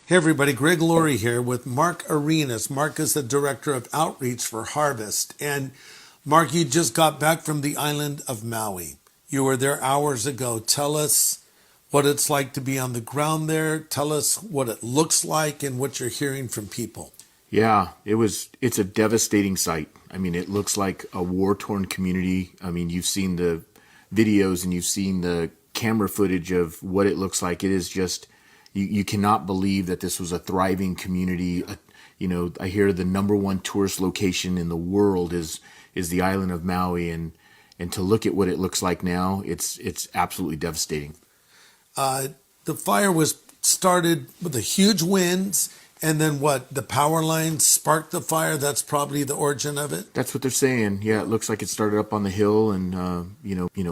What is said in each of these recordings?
Hey everybody, Greg Laurie here with Mark Arenas. Mark is the Director of Outreach for Harvest. And Mark, you just got back from the island of Maui. You were there hours ago. Tell us what it's like to be on the ground there. Tell us what it looks like and what you're hearing from people. Yeah, it's a devastating sight. I mean, it looks like a war-torn community. I mean, you've seen the videos and you've seen the camera footage of what it looks like. It is just, you cannot believe that this was a thriving community. I hear the number one tourist location in the world is the island of Maui, and to look at what it looks like now, it's absolutely devastating. The fire was started with the huge winds, and then what? The power lines sparked the fire. That's probably the origin of it. That's what they're saying. Yeah, it looks like it started up on the hill, and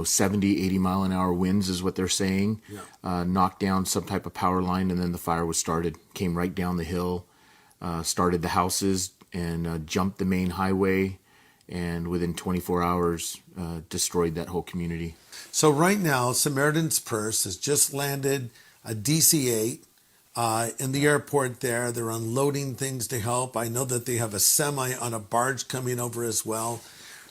70, 80 mile an hour winds is what they're saying. Yeah. Knocked down some type of power line, and then the fire was started. Came right down the hill, started the houses, and jumped the main highway, and within 24 hours, destroyed that whole community. So right now, Samaritan's Purse has just landed a DC-8 in the airport there. They're unloading things to help. I know that they have a semi on a barge coming over as well.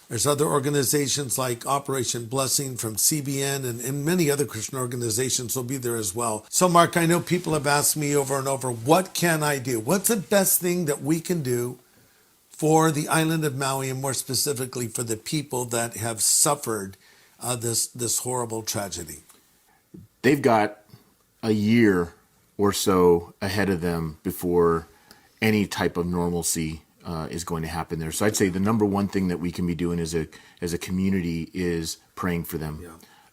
There's other organizations like Operation Blessing from CBN and many other Christian organizations will be there as well. So Mark, I know people have asked me over and over, what can I do? What's the best thing that we can do for the island of Maui, and more specifically for the people that have suffered this horrible tragedy? They've got a year or so ahead of them before any type of normalcy is going to happen there. So I'd say the number one thing that we can be doing as a community is praying for them. Yeah.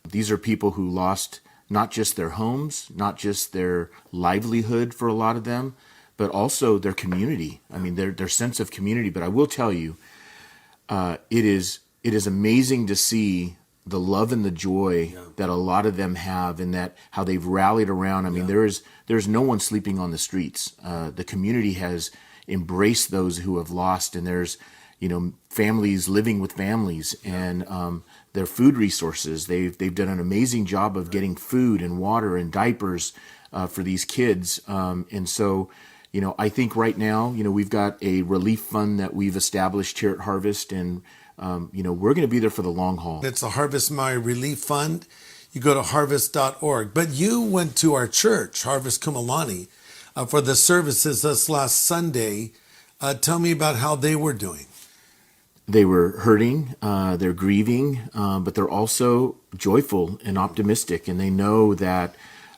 These are people who lost not just their homes, not just their livelihood for a lot of them, but also their community. I mean, their sense of community. But I will tell you, it is amazing to see the love and the joy that a lot of them have, and that how they've rallied around. I mean, there's no one sleeping on the streets. The community has embraced those who have lost, and there's families living with families, and their food resources. They've done an amazing job of getting food and water and diapers for these kids, and so. I think right now, we've got a relief fund that we've established here at Harvest, and we're going to be there for the long haul. It's the Harvest Maui Relief Fund. You go to harvest.org. But you went to our church, Harvest Kumalani, for the services this last Sunday. Tell me about how they were doing. They were hurting, they're grieving, but they're also joyful and optimistic, and they know that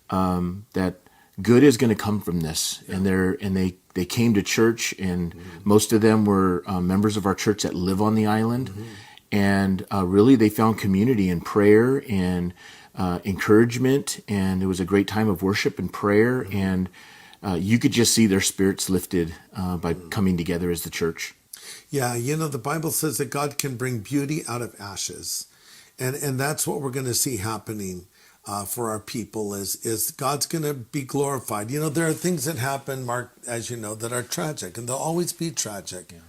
that good is going to come from this. Yeah. And they came to church, and most of them were members of our church that live on the island. And really they found community and prayer and encouragement, and it was a great time of worship and prayer. And you could just see their spirits lifted by coming together as the church. Yeah, the Bible says that God can bring beauty out of ashes. And that's what we're going to see happening for our people is God's going to be glorified. There are things that happen, Mark, as you know, that are tragic, and they'll always be tragic. Yeah.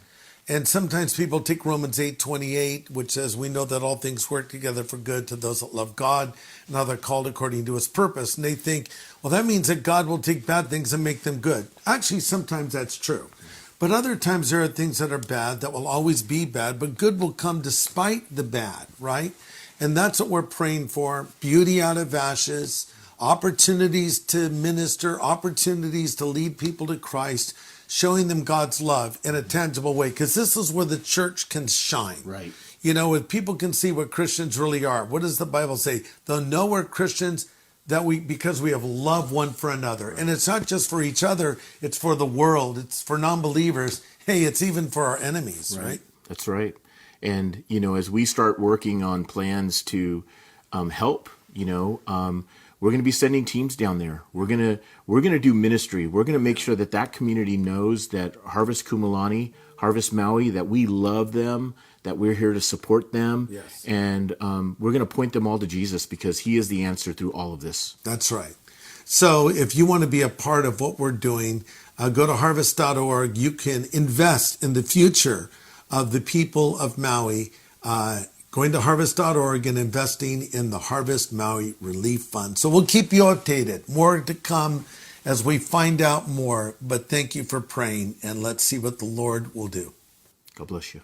And sometimes people take Romans 8:28, which says, we know that all things work together for good to those that love God and how they're called according to his purpose. And they think, well, that means that God will take bad things and make them good. Actually, sometimes that's true. But other times there are things that are bad that will always be bad, but good will come despite the bad, right? And that's what we're praying for. Beauty out of ashes, opportunities to minister, opportunities to lead people to Christ, showing them God's love in a tangible way. Because this is where the church can shine. Right. If people can see what Christians really are. What does the Bible say? They'll know we're Christians because we have love one for another. And it's not just for each other. It's for the world. It's for non-believers. Hey, it's even for our enemies, right? That's right. And, as we start working on plans to help, we're going to be sending teams down there. We're going to do ministry. We're going to make sure that community knows that Harvest Kumalani, Harvest Maui, that we love them, that we're here to support them. Yes. And we're going to point them all to Jesus, because he is the answer through all of this. That's right. So if you want to be a part of what we're doing, go to harvest.org. You can invest in the future of the people of Maui, going to harvest.org and investing in the Harvest Maui Relief Fund. So we'll keep you updated. More to come as we find out more. But thank you for praying, and let's see what the Lord will do. God bless you.